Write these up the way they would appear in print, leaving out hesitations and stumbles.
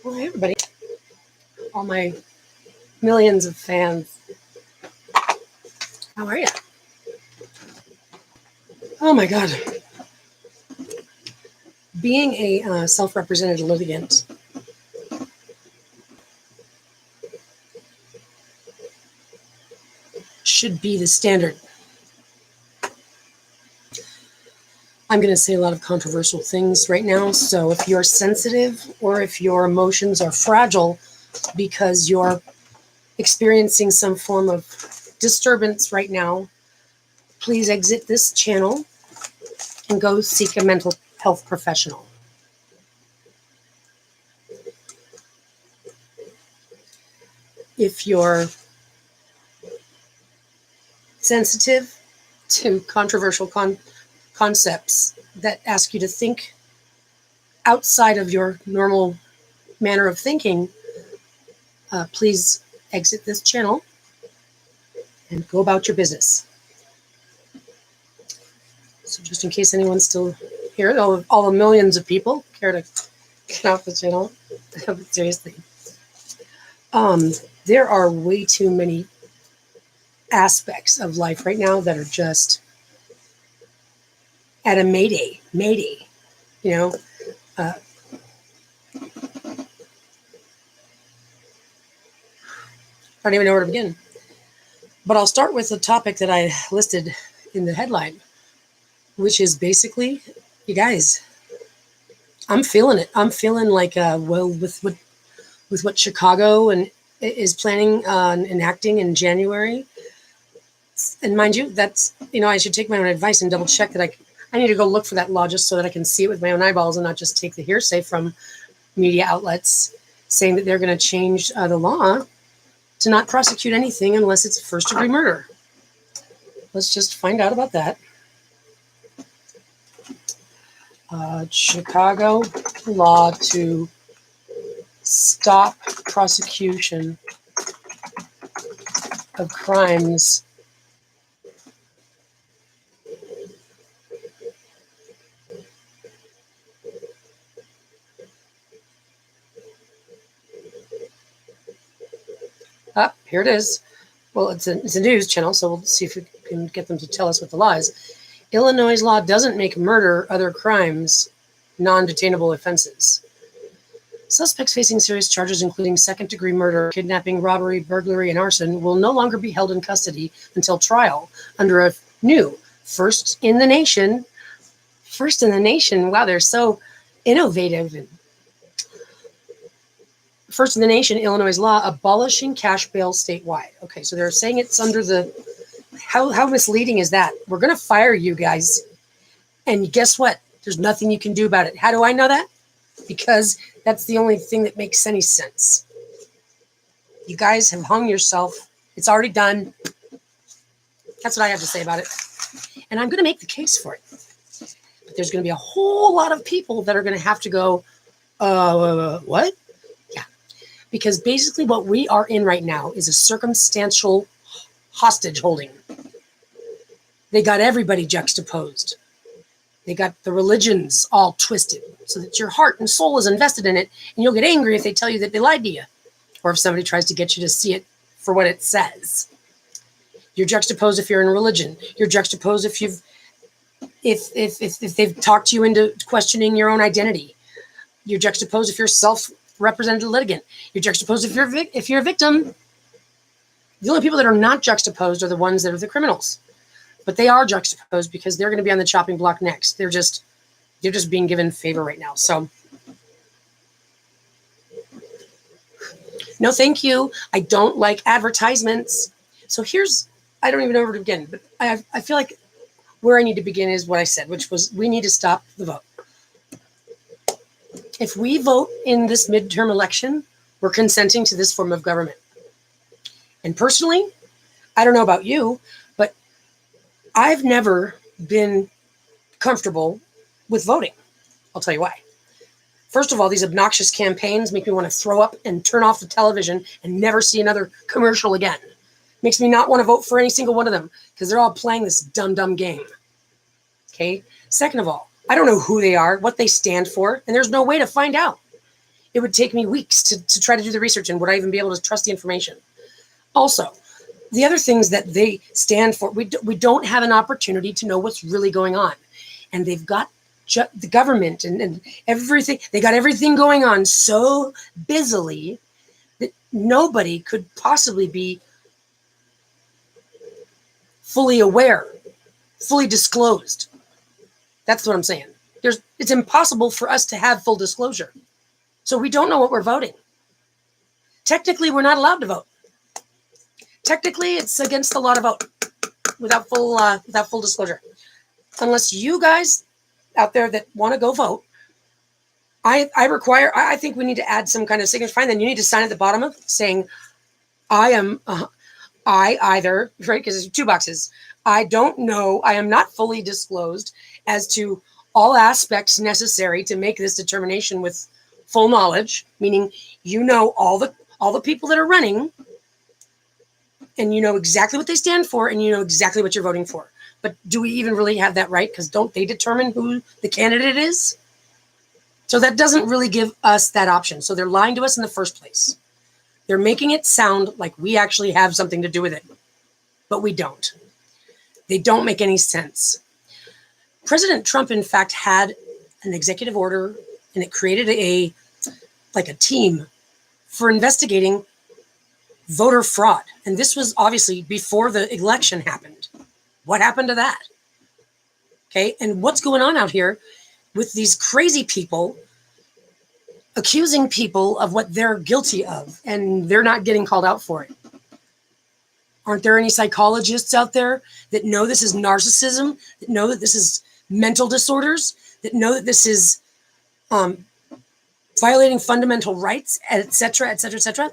Well, hey, everybody. All my millions of fans. How are you? Oh, my God. Being a self-represented litigant should be the standard. I'm going to say a lot of controversial things right now, so if you're sensitive or if your emotions are fragile because you're experiencing some form of disturbance right now, please exit this channel and go seek a mental health professional. If you're sensitive to controversial concepts that ask you to think outside of your normal manner of thinking, please exit this channel and go about your business. So just in case anyone's still here, all the millions of people care to get off the channel, seriously. There are way too many aspects of life right now that are just at a mayday, you know. I don't even know where to begin. But I'll start with the topic that I listed in the headline, which is basically, you guys, I'm feeling it. I'm feeling like, with what Chicago is planning on enacting in January. And mind you, that's, I should take my own advice and double check that I need to go look for that law just so that I can see it with my own eyeballs and not just take the hearsay from media outlets saying that they're going to change the law to not prosecute anything unless it's first-degree murder. Let's just find out about that. Chicago law to stop prosecution of crimes here it is. Well, it's a news channel, so we'll see if we can get them to tell us what the law is. Illinois' law doesn't make murder, other crimes, non-detainable offenses. Suspects facing serious charges, including second-degree murder, kidnapping, robbery, burglary, and arson, will no longer be held in custody until trial under a new first in the nation. Wow, they're so innovative. And first in the nation, Illinois' law abolishing cash bail statewide. Okay, so they're saying it's under the, how misleading is that? We're going to fire you guys. And guess what? There's nothing you can do about it. How do I know that? Because that's the only thing that makes any sense. You guys have hung yourself. It's already done. That's what I have to say about it. And I'm going to make the case for it. But there's going to be a whole lot of people that are going to have to go, what? Yeah. Because basically what we are in right now is a circumstantial hostage holding. They got everybody juxtaposed. They got the religions all twisted so that your heart and soul is invested in it, and you'll get angry if they tell you that they lied to you, or if somebody tries to get you to see it for what it says. You're juxtaposed if you're in religion. You're juxtaposed if they've talked you into questioning your own identity. You're juxtaposed if you're self-represented litigant. You're juxtaposed if you're a victim. The only people that are not juxtaposed are the ones that are the criminals. But they are juxtaposed because they're going to be on the chopping block next. They're just being given favor right now. So, no, thank you. I don't like advertisements. So I don't even know where to begin, but I feel like where I need to begin is what I said, which was we need to stop the vote. If we vote in this midterm election, we're consenting to this form of government. And personally, I don't know about you, but I've never been comfortable with voting. I'll tell you why. First of all, these obnoxious campaigns make me want to throw up and turn off the television and never see another commercial again. Makes me not want to vote for any single one of them because they're all playing this dumb game. Okay? Second of all, I don't know who they are, what they stand for, and there's no way to find out. it would take me weeks to try to do the research, and would I even be able to trust the information? Also, the other things that they stand for, we don't have an opportunity to know what's really going on. And they've got the government and everything, they got everything going on so busily that nobody could possibly be fully aware, fully disclosed. That's what I'm saying. It's impossible for us to have full disclosure. So we don't know what we're voting. Technically, we're not allowed to vote. Technically, it's against the law to vote without full disclosure. Unless you guys out there that want to go vote, I think we need to add some kind of signature. Fine, then you need to sign at the bottom of saying, I either, right, because there's 2 boxes. I don't know, I am not fully disclosed as to all aspects necessary to make this determination with full knowledge, meaning you know all the people that are running, and you know exactly what they stand for, and you know exactly what you're voting for. But do we even really have that right? Because don't they determine who the candidate is? So that doesn't really give us that option. So they're lying to us in the first place. They're making it sound like we actually have something to do with it, but we don't. They don't make any sense. President Trump, in fact, had an executive order, and it created a team for investigating voter fraud. And this was obviously before the election happened. What happened to that? Okay, and what's going on out here with these crazy people accusing people of what they're guilty of, and they're not getting called out for it? Aren't there any psychologists out there that know this is narcissism, that know that this is mental disorders, that know that this is violating fundamental rights, et cetera, et cetera, et cetera?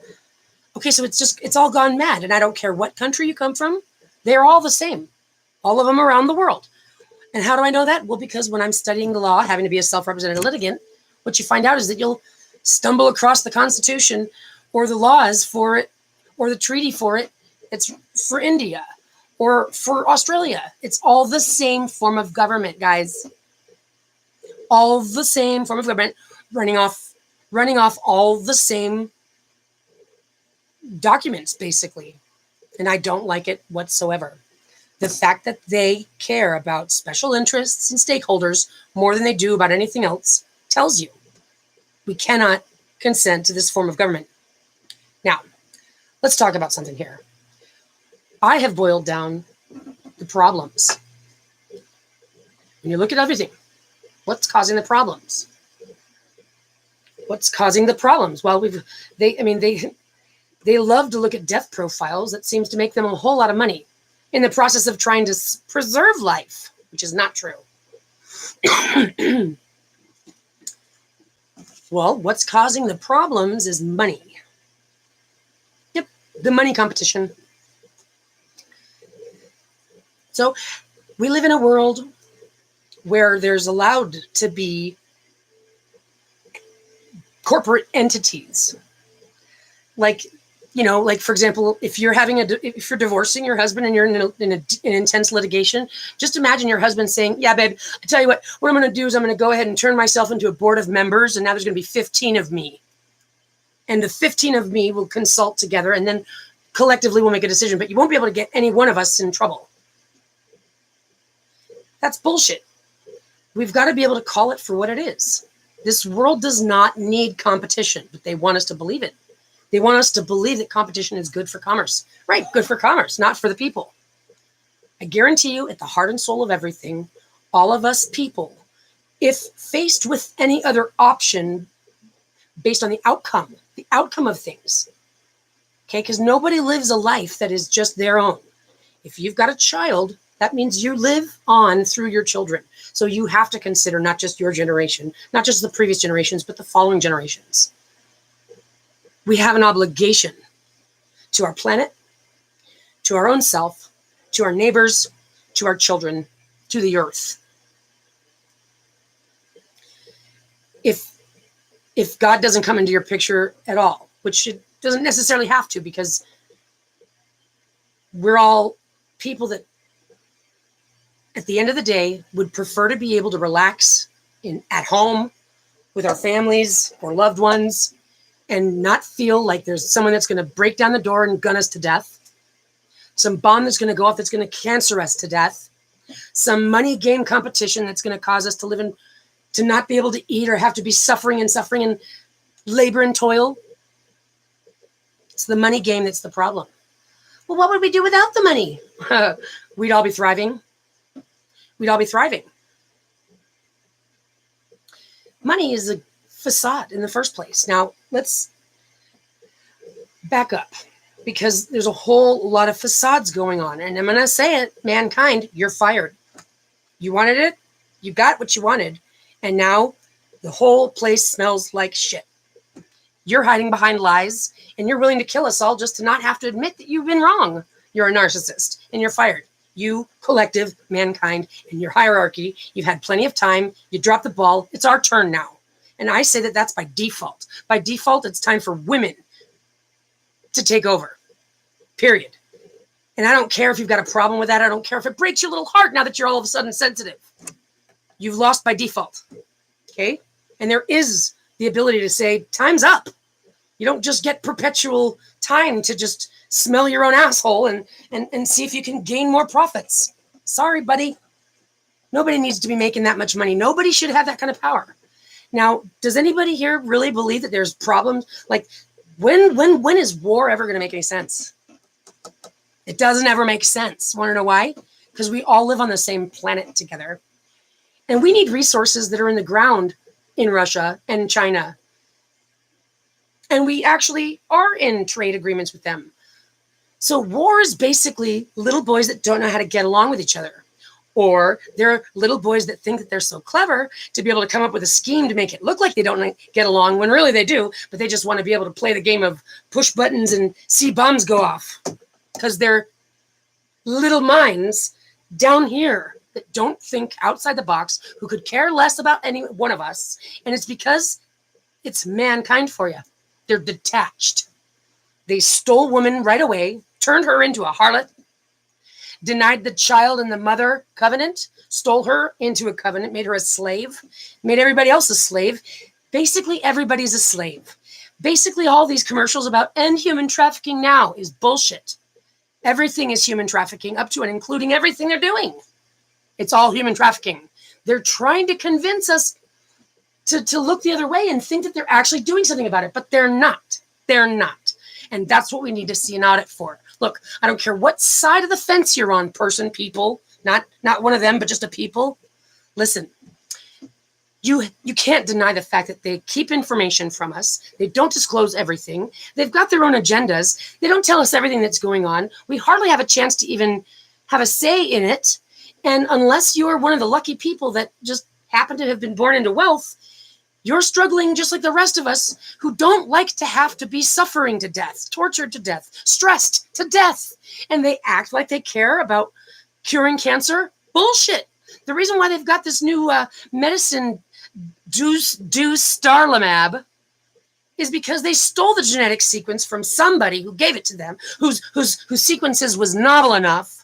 Okay, so it's all gone mad, and I don't care what country you come from, they're all the same, all of them around the world. And how do I know that? Well, because when I'm studying the law, having to be a self-represented litigant, what you find out is that you'll stumble across the Constitution or the laws for it or the treaty for it. It's for India or for Australia. It's all the same form of government, guys. All the same form of government, running off all the same documents, basically. And I don't like it whatsoever. The fact that they care about special interests and stakeholders more than they do about anything else tells you we cannot consent to this form of government. Now, let's talk about something here. I have boiled down the problems. When you look at everything, what's causing the problems? What's causing the problems? Well, they love to look at death profiles. That seems to make them a whole lot of money in the process of trying to preserve life, which is not true. Well, what's causing the problems is money. Yep, the money competition. So we live in a world where there's allowed to be corporate entities. Like, for example, if you're divorcing your husband and you're in an intense litigation, just imagine your husband saying, yeah, babe, I tell you what I'm going to do is I'm going to go ahead and turn myself into a board of members. And now there's going to be 15 of me. And the 15 of me will consult together and then collectively we'll make a decision, but you won't be able to get any one of us in trouble. That's bullshit. We've got to be able to call it for what it is. This world does not need competition, but they want us to believe it. They want us to believe that competition is good for commerce. Right, good for commerce, not for the people. I guarantee you, at the heart and soul of everything, all of us people, if faced with any other option based on the outcome of things, okay, because nobody lives a life that is just their own. If you've got a child, that means you live on through your children. So you have to consider not just your generation, not just the previous generations, but the following generations. We have an obligation to our planet, to our own self, to our neighbors, to our children, to the earth. If God doesn't come into your picture at all, which it doesn't necessarily have to, because we're all people that at the end of the day would prefer to be able to relax at home with our families or loved ones and not feel like there's someone that's going to break down the door and gun us to death. Some bomb that's going to go off that's going to cancer us to death. Some money game competition that's going to cause us to live in, to not be able to eat or have to be suffering and labor and toil. It's the money game that's the problem. Well, what would we do without the money? We'd all be thriving. We'd all be thriving. Money is a facade in the first place. Now, let's back up because there's a whole lot of facades going on. And I'm going to say it, mankind, you're fired. You wanted it. You got what you wanted. And now the whole place smells like shit. You're hiding behind lies and you're willing to kill us all just to not have to admit that you've been wrong. You're a narcissist and you're fired. You, collective, mankind, and your hierarchy, you've had plenty of time. You dropped the ball. It's our turn now. And I say that that's by default. By default, it's time for women to take over, period. And I don't care if you've got a problem with that. I don't care if it breaks your little heart now that you're all of a sudden sensitive. You've lost by default, okay? And there is the ability to say, time's up. You don't just get perpetual time to just smell your own asshole and see if you can gain more profits. Sorry, buddy. Nobody needs to be making that much money. Nobody should have that kind of power. Now, does anybody here really believe that there's problems? Like, when is war ever going to make any sense? It doesn't ever make sense. Want to know why? Because we all live on the same planet together. And we need resources that are in the ground in Russia and China. And we actually are in trade agreements with them. So war is basically little boys that don't know how to get along with each other. Or they're little boys that think that they're so clever to be able to come up with a scheme to make it look like they don't get along when really they do, but they just want to be able to play the game of push buttons and see bombs go off. Because they're little minds down here that don't think outside the box, who could care less about any one of us. And it's because it's mankind for you. They're detached. They stole woman right away, turned her into a harlot, denied the child and the mother covenant, stole her into a covenant, made her a slave, made everybody else a slave. Basically, everybody's a slave. Basically, all these commercials about end human trafficking now is bullshit. Everything is human trafficking, up to and including everything they're doing. It's all human trafficking. They're trying to convince us to look the other way and think that they're actually doing something about it, but they're not. They're not. And that's what we need to see an audit for. Look, I don't care what side of the fence you're on, people, not one of them, but just a people. Listen, you can't deny the fact that they keep information from us. They don't disclose everything. They've got their own agendas. They don't tell us everything that's going on. We hardly have a chance to even have a say in it. And unless you're one of the lucky people that just happen to have been born into wealth, you're struggling just like the rest of us who don't like to have to be suffering to death, tortured to death, stressed to death. And they act like they care about curing cancer. Bullshit. The reason why they've got this new medicine, Starlimab, is because they stole the genetic sequence from somebody who gave it to them, whose sequences was novel enough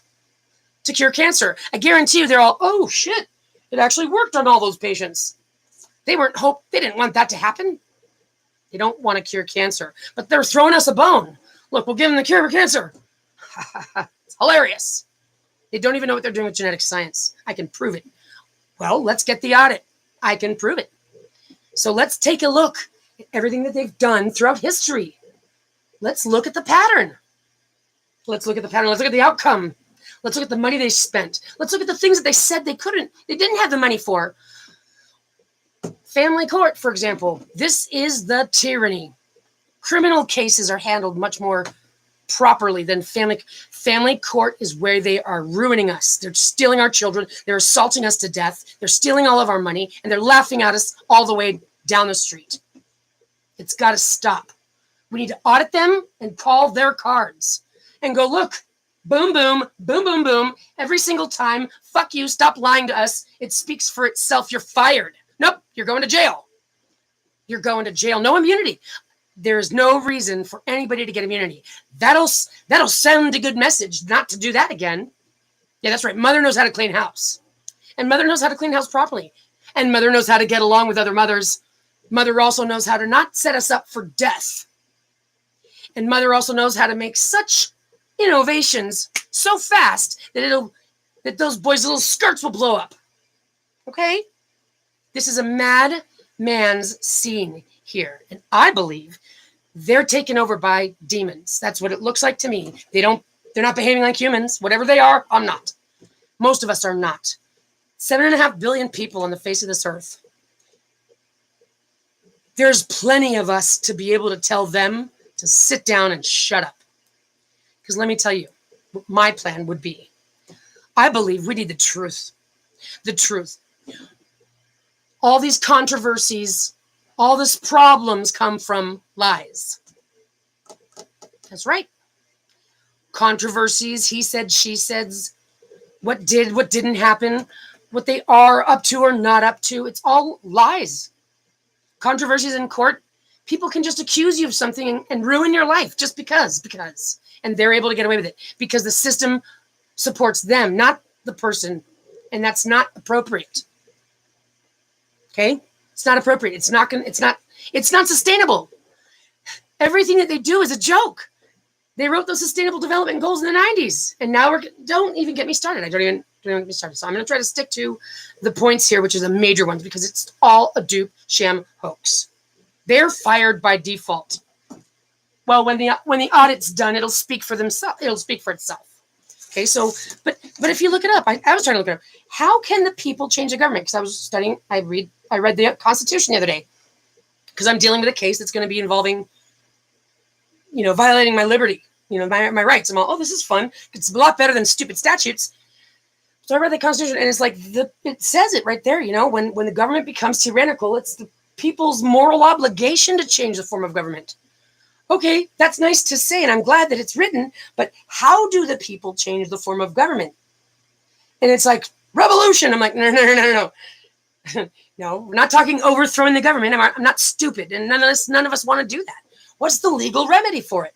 to cure cancer. I guarantee you they're all, oh shit, it actually worked on all those patients. They didn't want that to happen. They don't want to cure cancer, but they're throwing us a bone. Look, we'll give them the cure for cancer. It's hilarious. They don't even know what they're doing with genetic science. I can prove it. Well, let's get the audit. I can prove it. So let's take a look at everything that they've done throughout history. Let's look at the pattern. Let's look at the pattern. Let's look at the outcome. Let's look at the money they spent. Let's look at the things that they said they didn't have the money for. Family court, for example. This is the tyranny. Criminal cases are handled much more properly than family court is where they are ruining us. They're stealing our children. They're assaulting us to death. They're stealing all of our money, and they're laughing at us all the way down the street. It's got to stop. We need to audit them and call their cards and go, look, boom, boom, boom, boom, boom. Every single time, fuck you, stop lying to us. It speaks for itself. You're fired. Nope, you're going to jail. You're going to jail. No immunity. There's no reason for anybody to get immunity. That'll send a good message not to do that again. Yeah, that's right. Mother knows how to clean house. And mother knows how to clean house properly. And mother knows how to get along with other mothers Mother also knows how to not set us up for death. And Mother also knows how to make such innovations so fast that those boys' little skirts will blow up. Okay? This is a mad man's scene here. And I believe they're taken over by demons. That's what it looks like to me. They're not behaving like humans. Whatever they are, I'm not. Most of us are not. 7.5 billion people on the face of this earth. There's plenty of us to be able to tell them to sit down and shut up. Because let me tell you what my plan would be. I believe we need the truth. The truth. All these controversies, all these problems come from lies. That's right. Controversies, he said, she says, what did, what didn't happen, what they are up to or not up to. It's all lies. Controversies in court, people can just accuse you of something and ruin your life just because. And they're able to get away with it because the system supports them, not the person. And that's not appropriate. Okay? It's not appropriate. It's not sustainable. Everything that they do is a joke. They wrote those sustainable development goals in the 90s. And now don't even get me started. Don't even get me started. So I'm going to try to stick to the points here, which is a major one, because it's all a dupe, sham, hoax. They're fired by default. Well, when the audit's done, it'll speak for themselves. It'll speak for itself. Okay, so, but if you look it up, I was trying to look it up. How can the people change the government? Because I was studying, I read the Constitution the other day, because I'm dealing with a case that's going to be involving, violating my liberty, my rights. I'm all, oh, this is fun. It's a lot better than stupid statutes. So I read the Constitution, and it's like, it says it right there, when the government becomes tyrannical, it's the people's moral obligation to change the form of government. Okay, that's nice to say, and I'm glad that it's written, but how do the people change the form of government? And it's like, revolution. I'm like, no. No, we're not talking overthrowing the government. I'm not stupid, and none of us want to do that. What's the legal remedy for it?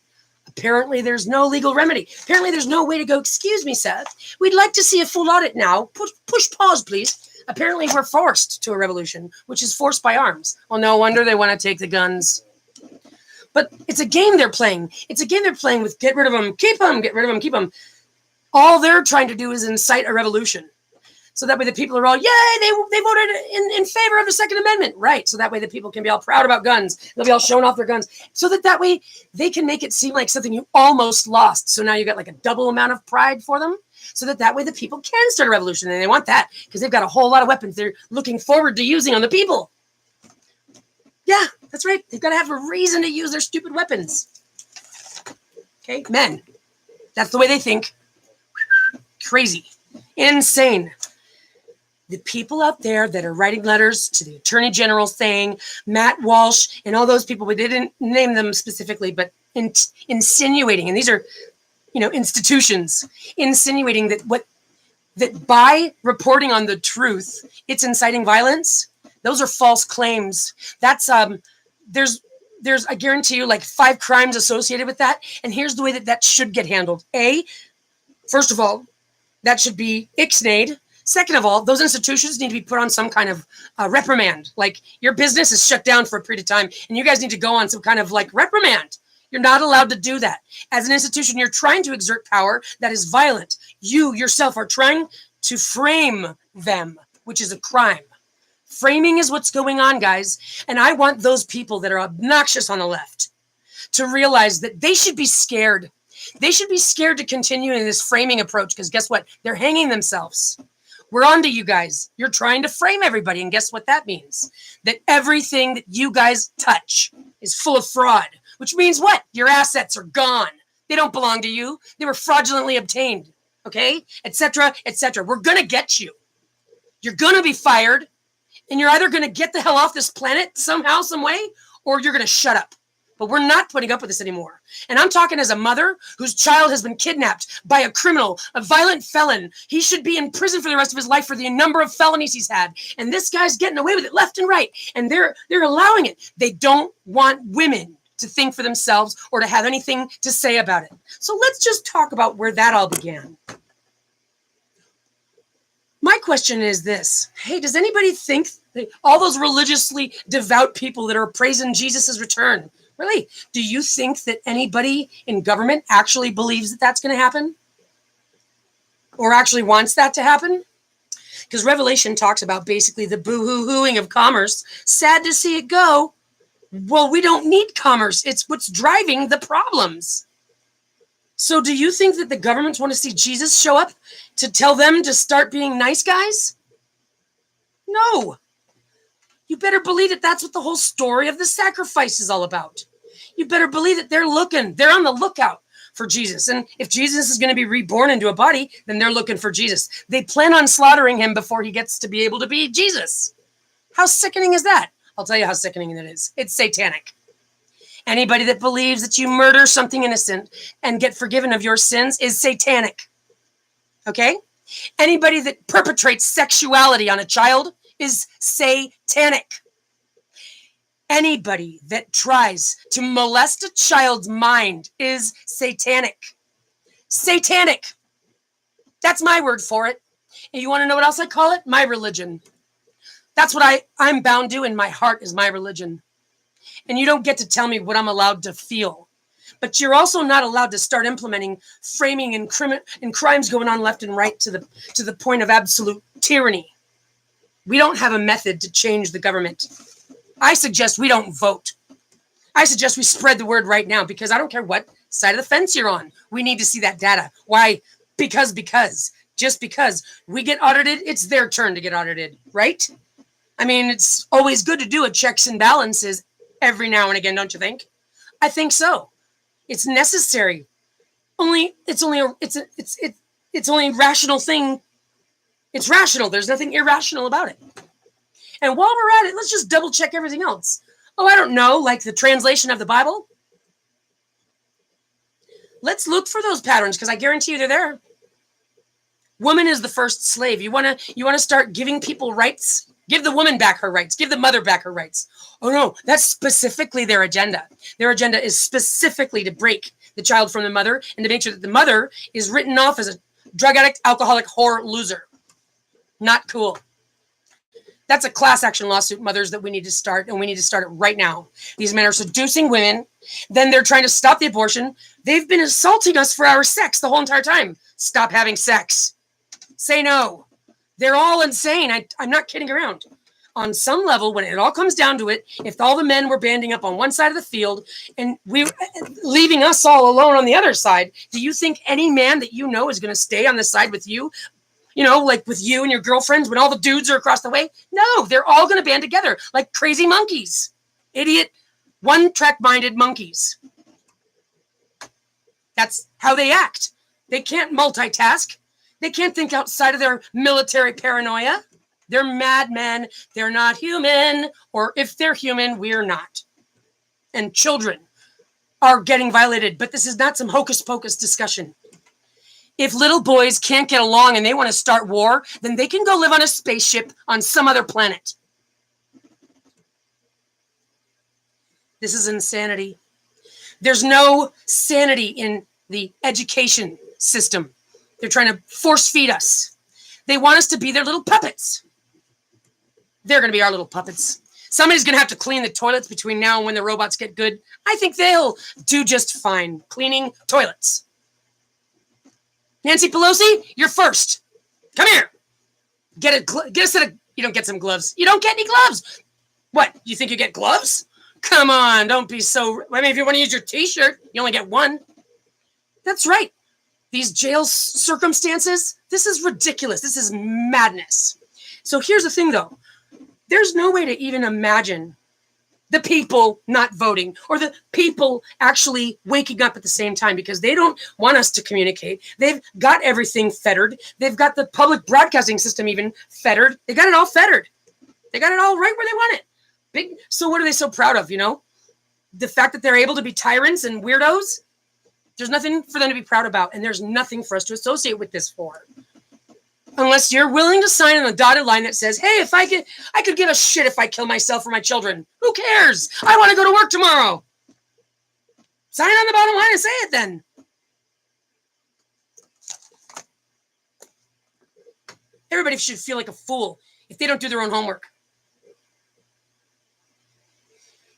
Apparently, there's no legal remedy. Apparently, there's no way to go, excuse me, Seth. We'd like to see a full audit now. Push pause, please. Apparently, we're forced to a revolution, which is forced by arms. Well, no wonder they want to take the guns. But it's a game they're playing. It's a game they're playing with get rid of them, keep them, get rid of them, keep them. All they're trying to do is incite a revolution. So that way the people are all, yay, they voted in favor of the Second Amendment. Right, so that way the people can be all proud about guns. They'll be all showing off their guns. So that way they can make it seem like something you almost lost. So now you got like a double amount of pride for them. So that way the people can start a revolution. And they want that because they've got a whole lot of weapons they're looking forward to using on the people. Yeah, that's right. They've got to have a reason to use their stupid weapons. Okay, men. That's the way they think. Crazy. Insane. The people out there that are writing letters to the Attorney General saying, Matt Walsh and all those people, we didn't name them specifically, but insinuating, and these are, institutions, insinuating that by reporting on the truth, it's inciting violence. Those are false claims. That's there's I guarantee you like 5 crimes associated with that. And here's the way that should get handled. First of all, that should be ixnayed. Second of all, those institutions need to be put on some kind of reprimand. Like your business is shut down for a period of time, and you guys need to go on some kind of like reprimand. You're not allowed to do that. As an institution, you're trying to exert power that is violent. You yourself are trying to frame them, which is a crime. Framing is what's going on, guys. And I want those people that are obnoxious on the left to realize that they should be scared. They should be scared to continue in this framing approach because guess what? They're hanging themselves. We're on to you guys. You're trying to frame everybody. And guess what that means? That everything that you guys touch is full of fraud, which means what? Your assets are gone. They don't belong to you. They were fraudulently obtained. Okay? Etc. Etc. We're going to get you. You're going to be fired. And you're either going to get the hell off this planet somehow, some way, or you're going to shut up. But we're not putting up with this anymore. And I'm talking as a mother whose child has been kidnapped by a criminal, a violent felon. He should be in prison for the rest of his life for the number of felonies he's had. And this guy's getting away with it left and right. And they're allowing it. They don't want women to think for themselves or to have anything to say about it. So let's just talk about where that all began. My question is this. Hey, does anybody think that all those religiously devout people that are praising Jesus' return, really, do you think that anybody in government actually believes that that's going to happen? Or actually wants that to happen? Because Revelation talks about basically the boo-hoo-hooing of commerce. Sad to see it go. Well, we don't need commerce. It's what's driving the problems. So do you think that the governments want to see Jesus show up to tell them to start being nice guys? No. You better believe that that's what the whole story of the sacrifice is all about. You better believe that they're on the lookout for Jesus. And if Jesus is going to be reborn into a body, then they're looking for Jesus. They plan on slaughtering him before he gets to be able to be Jesus. How sickening is that? I'll tell you how sickening that is. It's satanic. Anybody that believes that you murder something innocent and get forgiven of your sins is satanic. Okay? Anybody that perpetrates sexuality on a child is satanic. Anybody that tries to molest a child's mind is satanic. Satanic. That's my word for it. And you want to know what else I call it? My religion. That's what I'm bound to, and my heart is my religion. And you don't get to tell me what I'm allowed to feel. But you're also not allowed to start implementing framing and crimes going on left and right to the point of absolute tyranny. We don't have a method to change the government. I suggest we don't vote. I suggest we spread the word right now, because I don't care what side of the fence you're on. We need to see that data. Why? Because just because we get audited, it's their turn to get audited, right? I mean, it's always good to do a checks and balances every now and again, don't you think? I think so. It's necessary. It's only a rational thing. It's rational. There's nothing irrational about it. And while we're at it, let's just double check everything else. Oh, I don't know, like the translation of the Bible. Let's look for those patterns, because I guarantee you they're there. Woman is the first slave. You want to start giving people rights? Give the woman back her rights. Give the mother back her rights. Oh no, that's specifically their agenda. Their agenda is specifically to break the child from the mother and to make sure that the mother is written off as a drug addict, alcoholic, whore, loser. Not cool. That's a class action lawsuit, mothers, that we need to start, and we need to start it right now. These men are seducing women. Then they're trying to stop the abortion. They've been assaulting us for our sex the whole entire time. Stop having sex. Say no. They're all insane. I'm not kidding around. On some level, when it all comes down to it, if all the men were banding up on one side of the field and we leaving us all alone on the other side, do you think any man that you know is going to stay on the side with you? You know, like with you and your girlfriends when all the dudes are across the way? No, they're all going to band together like crazy monkeys. Idiot, one-track-minded monkeys. That's how they act. They can't multitask. They can't think outside of their military paranoia. They're madmen. They're not human. Or if they're human, we're not. And children are getting violated. But this is not some hocus-pocus discussion. If little boys can't get along and they want to start war, then they can go live on a spaceship on some other planet. This is insanity. There's no sanity in the education system. They're trying to force feed us. They want us to be their little puppets. They're going to be our little puppets. Somebody's going to have to clean the toilets between now and when the robots get good. I think they'll do just fine cleaning toilets. Nancy Pelosi, you're first. Come here. Get a set of, you don't get some gloves. You don't get any gloves. What, you think you get gloves? Come on, don't be so, I mean, if you want to use your t-shirt, you only get one. That's right. These jail circumstances, this is ridiculous. This is madness. So here's the thing, though. There's no way to even imagine the people not voting or the people actually waking up at the same time, because they don't want us to communicate. They've got everything fettered. They've got the public broadcasting system even fettered. They got it all fettered. They got it all right where they want it. Big. So what are they so proud of, you know? The fact that they're able to be tyrants and weirdos? There's nothing for them to be proud about, and there's nothing for us to associate with this for. Unless you're willing to sign on a dotted line that says, hey, I could give a shit if I kill myself or my children. Who cares? I want to go to work tomorrow. Sign on the bottom line and say it then. Everybody should feel like a fool if they don't do their own homework.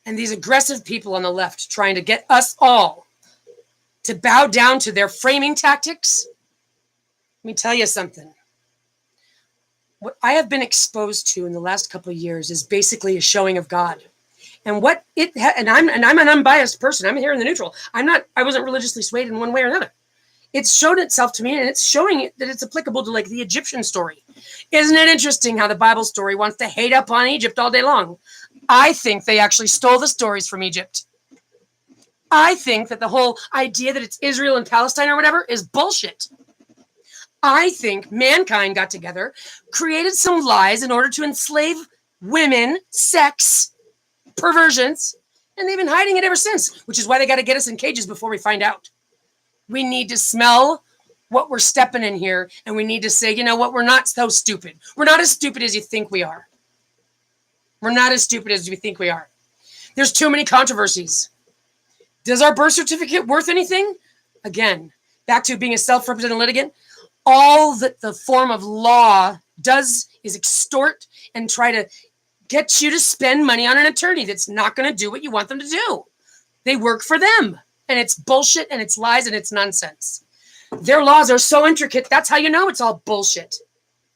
And these aggressive people on the left trying to get us all to bow down to their framing tactics. Let me tell you something. What I have been exposed to in the last couple of years is basically a showing of God. And what it and I'm an unbiased person. I'm here in the neutral. I wasn't religiously swayed in one way or another. It's shown itself to me, and it's showing it that it's applicable to like the Egyptian story. Isn't it interesting how the Bible story wants to hate up on Egypt all day long? I think they actually stole the stories from Egypt. I think that the whole idea that it's Israel and Palestine or whatever is bullshit. I think mankind got together, created some lies in order to enslave women, sex, perversions, and they've been hiding it ever since, which is why they got to get us in cages before we find out. We need to smell what we're stepping in here, and we need to say, you know what, we're not so stupid. We're not as stupid as you think we are. We're not as stupid as we think we are. There's too many controversies. Does our birth certificate worth anything? Again, back to being a self-represented litigant. All that the form of law does is extort and try to get you to spend money on an attorney that's not going to do what you want them to do. They work for them, and it's bullshit, and it's lies, and it's nonsense. Their laws are so intricate, that's how you know it's all bullshit.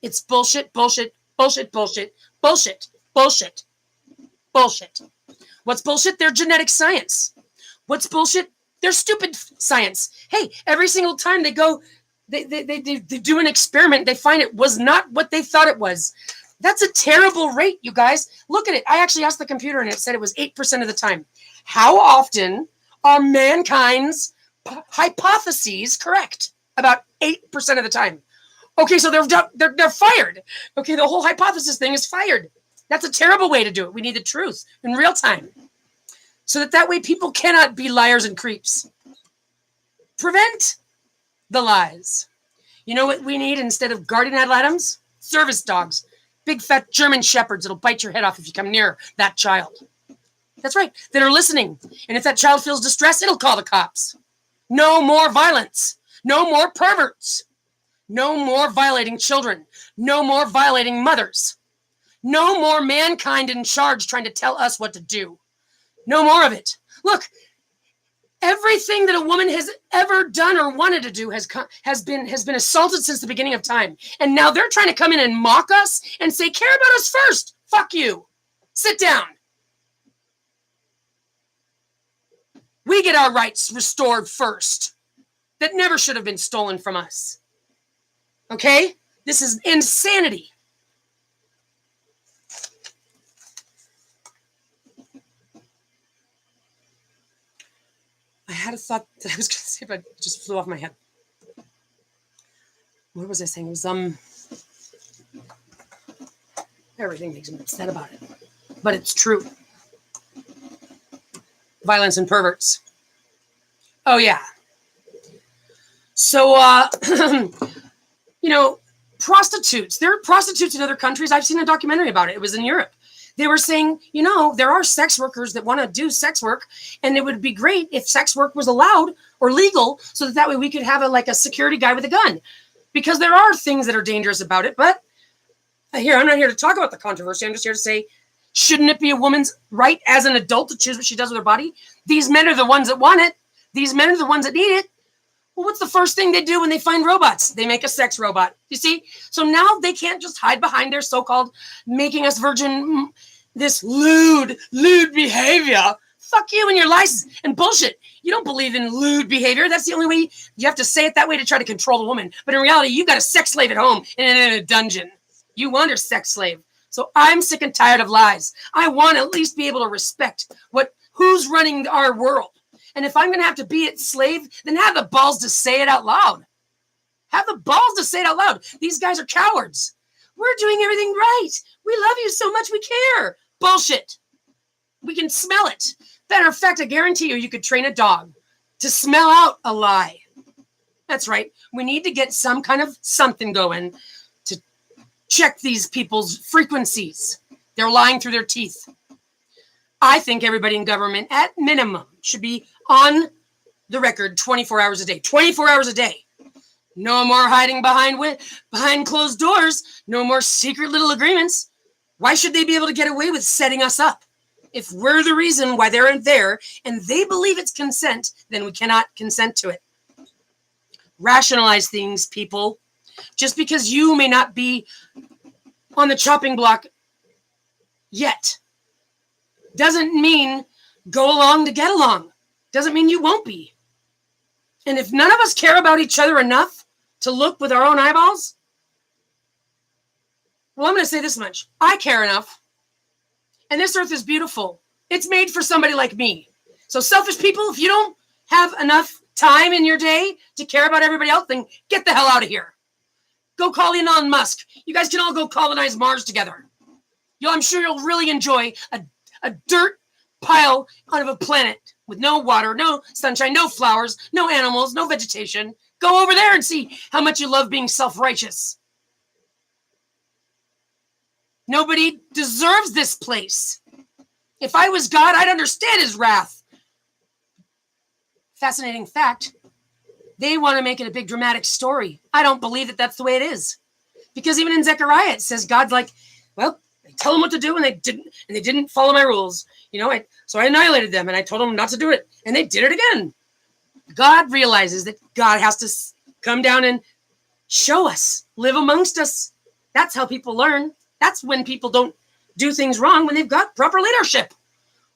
It's bullshit, bullshit, bullshit, bullshit, bullshit, bullshit, bullshit. What's bullshit? Their genetic science. What's bullshit? Their stupid science. Hey, every single time they go, they do an experiment, they find it was not what they thought it was. That's a terrible rate, you guys. Look at it. I actually asked the computer and it said it was 8% of the time. How often are mankind's hypotheses correct? About 8% of the time. Okay, so they're fired. Okay, the whole hypothesis thing is fired. That's a terrible way to do it. We need the truth in real time. So that way people cannot be liars and creeps. Prevent the lies. You know what we need instead of guardian ad litems? Service dogs. Big fat German shepherds that'll bite your head off if you come near that child. That's right. That are listening. And if that child feels distressed, it'll call the cops. No more violence. No more perverts. No more violating children. No more violating mothers. No more mankind in charge trying to tell us what to do. No more of it. Look, everything that a woman has ever done or wanted to do has been assaulted since the beginning of time. And now they're trying to come in and mock us and say, care about us first. Fuck you. Sit down. We get our rights restored first. That never should have been stolen from us. Okay? This is insanity. I had a thought that I was going to say, but it just flew off my head. What was I saying? It was, everything makes me upset about it. But it's true. Violence and perverts. Oh, yeah. So, you know, prostitutes. There are prostitutes in other countries. I've seen a documentary about it. It was in Europe. They were saying, you know, there are sex workers that want to do sex work, and it would be great if sex work was allowed or legal so that way we could have a security guy with a gun. Because there are things that are dangerous about it. But here, I'm not here to talk about the controversy. I'm just here to say, shouldn't it be a woman's right as an adult to choose what she does with her body? These men are the ones that want it. These men are the ones that need it. Well, what's the first thing they do when they find robots? They make a sex robot. You see? So now they can't just hide behind their so-called making us virgin, this lewd behavior. Fuck you and your license and bullshit. You don't believe in lewd behavior. That's the only way. You have to say it that way to try to control the woman. But in reality, you got a sex slave at home and in a dungeon. You want her sex slave. So I'm sick and tired of lies. I want to at least be able to respect who's running our world. And if I'm going to have to be its slave, then have the balls to say it out loud. Have the balls to say it out loud. These guys are cowards. We're doing everything right. We love you so much we care. Bullshit. We can smell it. Matter of fact, I guarantee you could train a dog to smell out a lie. That's right. We need to get some kind of something going to check these people's frequencies. They're lying through their teeth. I think everybody in government, at minimum, should be on the record 24 hours a day. 24 hours a day. No more hiding behind closed doors. No more secret little agreements. Why should they be able to get away with setting us up? If we're the reason why they're in there and they believe it's consent, then we cannot consent to it. Rationalize things, people. Just because you may not be on the chopping block yet doesn't mean go along to get along. Doesn't mean you won't be. And if none of us care about each other enough to look with our own eyeballs, well, I'm going to say this much. I care enough. And this earth is beautiful. It's made for somebody like me. So selfish people, if you don't have enough time in your day to care about everybody else, then get the hell out of here. Go call Elon Musk. You guys can all go colonize Mars together. I'm sure you'll really enjoy a dirt pile out of a planet with no water, no sunshine, no flowers, no animals, no vegetation. Go over there and see how much you love being self-righteous. Nobody deserves this place. If I was God, I'd understand his wrath. Fascinating fact. They want to make it a big dramatic story. I don't believe that that's the way it is. Because even in Zechariah, it says God's like, well, I tell them what to do and they didn't follow my rules. So I annihilated them and I told them not to do it. And they did it again. God realizes that God has to come down and show us, live amongst us. That's how people learn. That's when people don't do things wrong, when they've got proper leadership.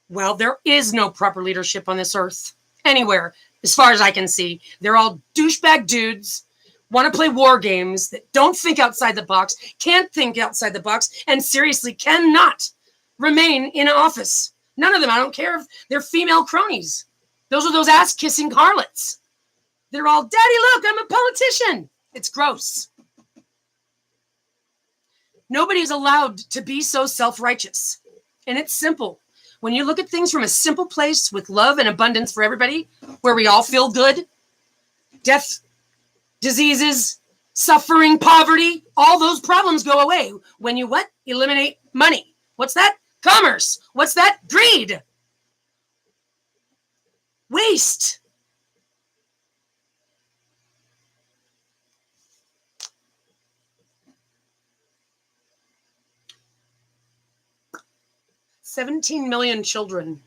Well, there is no proper leadership on this earth anywhere, as far as I can see. They're all douchebag dudes, want to play war games, that don't think outside the box, can't think outside the box, and seriously cannot remain in office. None of them. I don't care if they're female cronies. Those are those ass-kissing harlots. They're all, Daddy, look, I'm a politician. It's gross. Nobody's allowed to be so self-righteous. And it's simple. When you look at things from a simple place with love and abundance for everybody, where we all feel good, death, diseases, suffering, poverty, all those problems go away. When you what? Eliminate money. What's that? Commerce. What's that? Greed. Waste. $17 million children.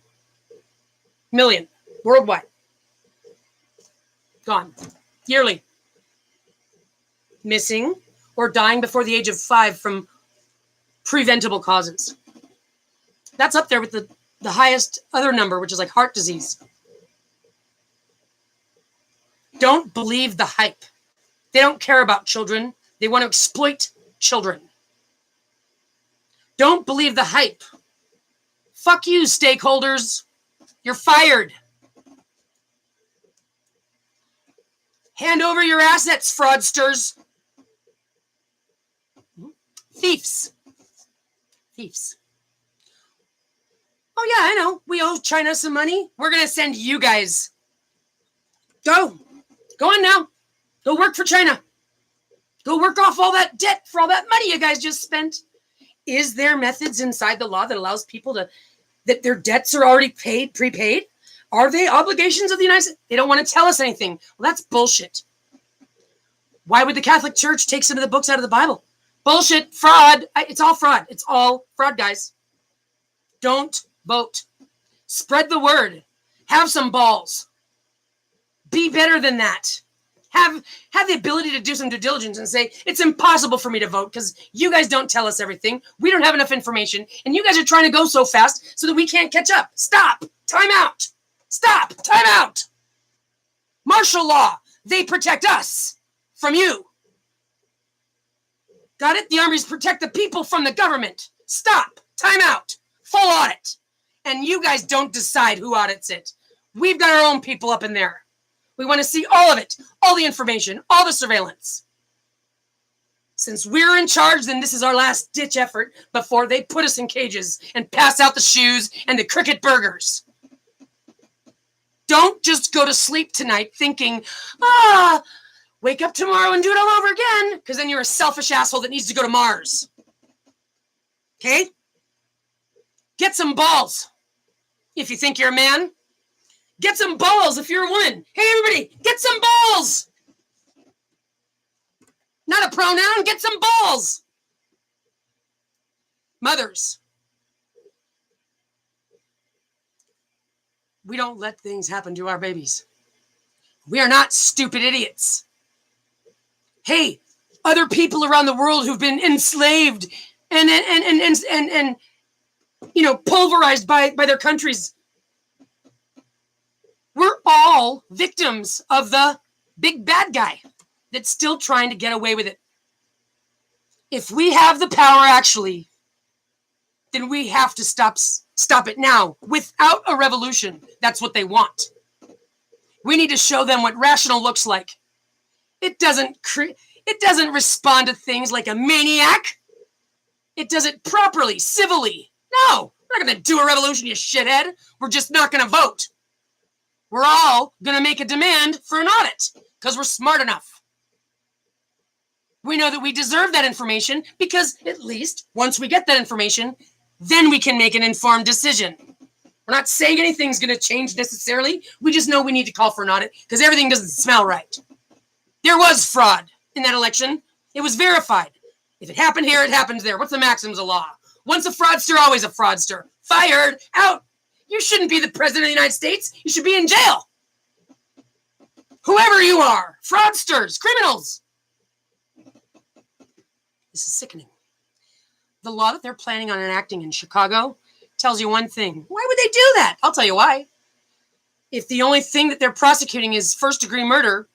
Million. Worldwide. Gone. Yearly. Missing or dying before the age of 5 from preventable causes. That's up there with the highest other number, which is like heart disease. Don't believe the hype. They don't care about children. They want to exploit children. Don't believe the hype. Fuck you, stakeholders. You're fired. Hand over your assets, fraudsters. Thieves. Thieves. Oh, yeah, I know. We owe China some money. We're going to send you guys. Go. Go on now. Go work for China. Go work off all that debt for all that money you guys just spent. Is there methods inside the law that allows people that their debts are already paid, prepaid? Are they obligations of the United States? They don't want to tell us anything. Well, that's bullshit. Why would the Catholic Church take some of the books out of the Bible? Bullshit. Fraud. It's all fraud. It's all fraud, guys. Don't vote. Spread the word. Have some balls. Be better than that. Have the ability to do some due diligence and say, it's impossible for me to vote because you guys don't tell us everything. We don't have enough information. And you guys are trying to go so fast so that we can't catch up. Stop. Time out. Stop. Time out. Martial law. They protect us from you. Got it? The armies protect the people from the government. Stop. Time out. Full audit. And you guys don't decide who audits it. We've got our own people up in there. We want to see all of it, all the information, all the surveillance. Since we're in charge, then this is our last ditch effort before they put us in cages and pass out the shoes and the cricket burgers. Don't just go to sleep tonight thinking, wake up tomorrow and do it all over again, because then you're a selfish asshole that needs to go to Mars. Okay? Get some balls if you think you're a man. Get some balls if you're a woman. Hey, everybody, get some balls. Not a pronoun. Get some balls. Mothers. We don't let things happen to our babies. We are not stupid idiots. Hey, other people around the world who've been enslaved and pulverized by their countries. We're all victims of the big bad guy that's still trying to get away with it. If we have the power actually, then we have to stop it now without a revolution. That's what they want. We need to show them what rational looks like. It doesn't respond to things like a maniac. It does it properly, civilly. No, we're not going to do a revolution, you shithead. We're just not going to vote. We're all going to make a demand for an audit because we're smart enough. We know that we deserve that information because at least once we get that information, then we can make an informed decision. We're not saying anything's going to change necessarily. We just know we need to call for an audit because everything doesn't smell right. There was fraud in that election. It was verified. If it happened here, it happens there. What's the maxims of law? Once a fraudster, always a fraudster. Fired, out. You shouldn't be the president of the United States. You should be in jail. Whoever you are, fraudsters, criminals. This is sickening. The law that they're planning on enacting in Chicago tells you one thing. Why would they do that? I'll tell you why. If the only thing that they're prosecuting is first-degree murder,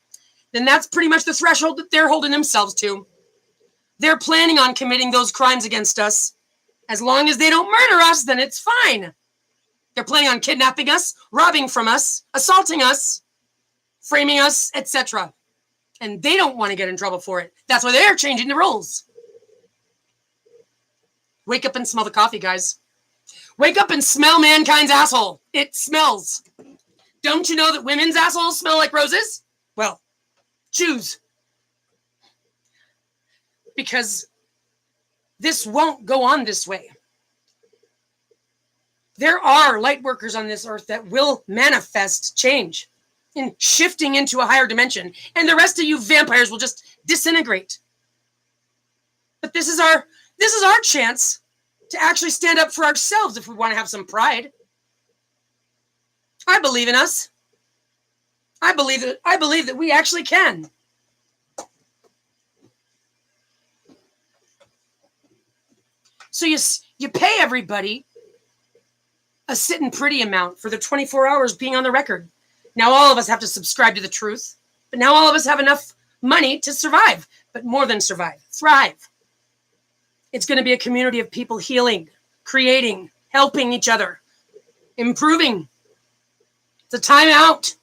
then that's pretty much the threshold that they're holding themselves to. They're planning on committing those crimes against us. As long as they don't murder us, then it's fine. They're planning on kidnapping us, robbing from us, assaulting us, framing us, etc. And they don't want to get in trouble for it. That's why they're changing the rules. Wake up and smell the coffee, guys. Wake up and smell mankind's asshole. It smells. Don't you know that women's assholes smell like roses? Well, choose. Because this won't go on this way. There are light workers on this earth that will manifest change in shifting into a higher dimension. And the rest of you vampires will just disintegrate. But this is our chance to actually stand up for ourselves if we want to have some pride. I believe in us. I believe that we actually can. So you pay everybody a sitting pretty amount for the 24 hours being on the record. Now all of us have to subscribe to the truth, but now all of us have enough money to survive, but more than survive, thrive. It's going to be a community of people healing, creating, helping each other, improving. It's a timeout.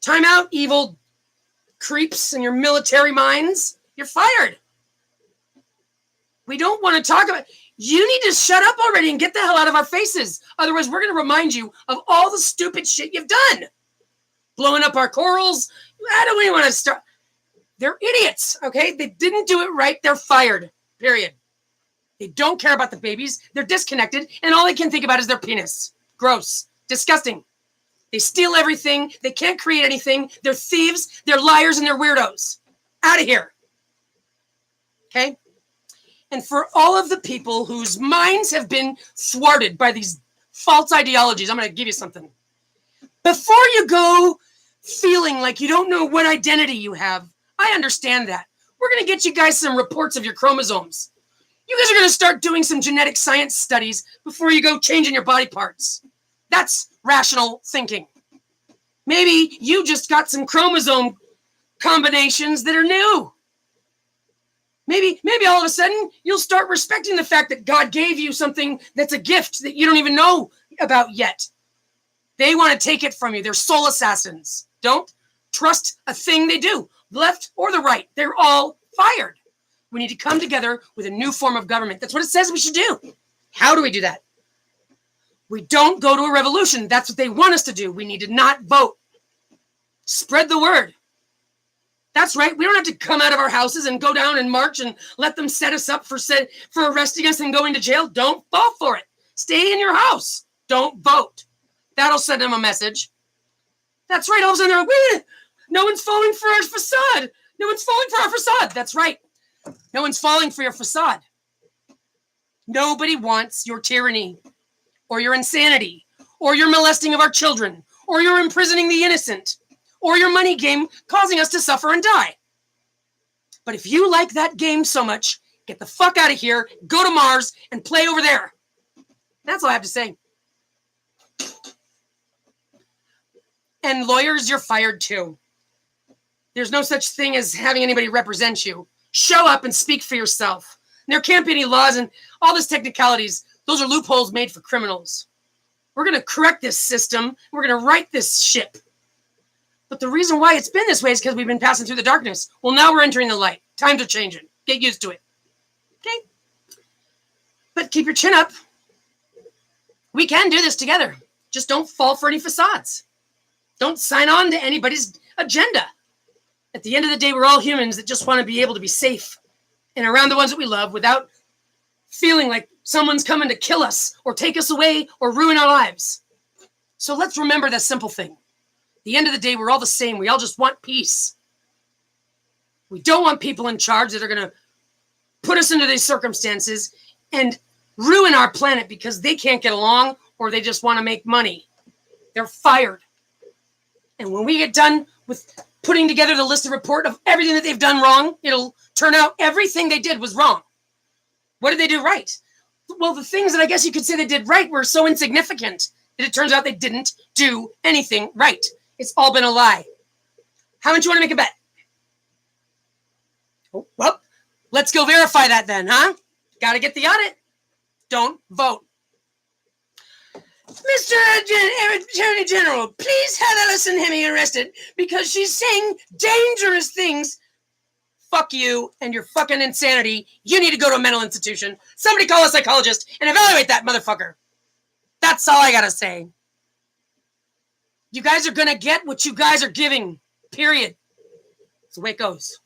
Timeout, evil creeps in your military minds. You're fired. We don't want to talk about it. You need to shut up already and get the hell out of our faces. Otherwise, we're going to remind you of all the stupid shit you've done. Blowing up our corals. I don't even want to start. They're idiots, okay? They didn't do it right. They're fired, period. They don't care about the babies. They're disconnected, and all they can think about is their penis. Gross. Disgusting. They steal everything. They can't create anything. They're thieves. They're liars, and they're weirdos. Out of here. Okay? And for all of the people whose minds have been thwarted by these false ideologies, I'm going to give you something. Before you go feeling like you don't know what identity you have, I understand that. We're going to get you guys some reports of your chromosomes. You guys are going to start doing some genetic science studies before you go changing your body parts. That's rational thinking. Maybe you just got some chromosome combinations that are new. Maybe all of a sudden you'll start respecting the fact that God gave you something that's a gift that you don't even know about yet. They want to take it from you. They're soul assassins. Don't trust a thing they do, the left or the right. They're all fired. We need to come together with a new form of government. That's what it says we should do. How do we do that? We don't go to a revolution. That's what they want us to do. We need to not vote. Spread the word. That's right. We don't have to come out of our houses and go down and march and let them set us up for arresting us and going to jail. Don't vote for it. Stay in your house. Don't vote. That'll send them a message. That's right. All of a sudden they're like, wait a minute. No one's falling for our facade. No one's falling for our facade. That's right. No one's falling for your facade. Nobody wants your tyranny or your insanity or your molesting of our children or your imprisoning the innocent or your money game causing us to suffer and die. But if you like that game so much, get the fuck out of here, go to Mars, and play over there. That's all I have to say. And lawyers, you're fired too. There's no such thing as having anybody represent you. Show up and speak for yourself. And there can't be any laws and all this technicalities. Those are loopholes made for criminals. We're going to correct this system. We're going to right this ship. But the reason why it's been this way is because we've been passing through the darkness. Well, now we're entering the light. Times are changing. Get used to it. Okay? But keep your chin up. We can do this together. Just don't fall for any facades. Don't sign on to anybody's agenda. At the end of the day, we're all humans that just want to be able to be safe and around the ones that we love without feeling like someone's coming to kill us or take us away or ruin our lives. So let's remember that simple thing. At the end of the day, we're all the same. We all just want peace. We don't want people in charge that are going to put us into these circumstances and ruin our planet because they can't get along or they just want to make money. They're fired. And when we get done with putting together the list of report of everything that they've done wrong, it'll turn out everything they did was wrong. What did they do right? Well, the things that I guess you could say they did right were so insignificant that it turns out they didn't do anything right. It's all been a lie. How much you want to make a bet? Oh, well, let's go verify that then, huh? Got to get the audit. Don't vote. Mr. Attorney General, please have Allison Heming arrested because she's saying dangerous things. Fuck you and your fucking insanity. You need to go to a mental institution. Somebody call a psychologist and evaluate that motherfucker. That's all I gotta say. You guys are gonna get what you guys are giving. Period. That's the way it goes.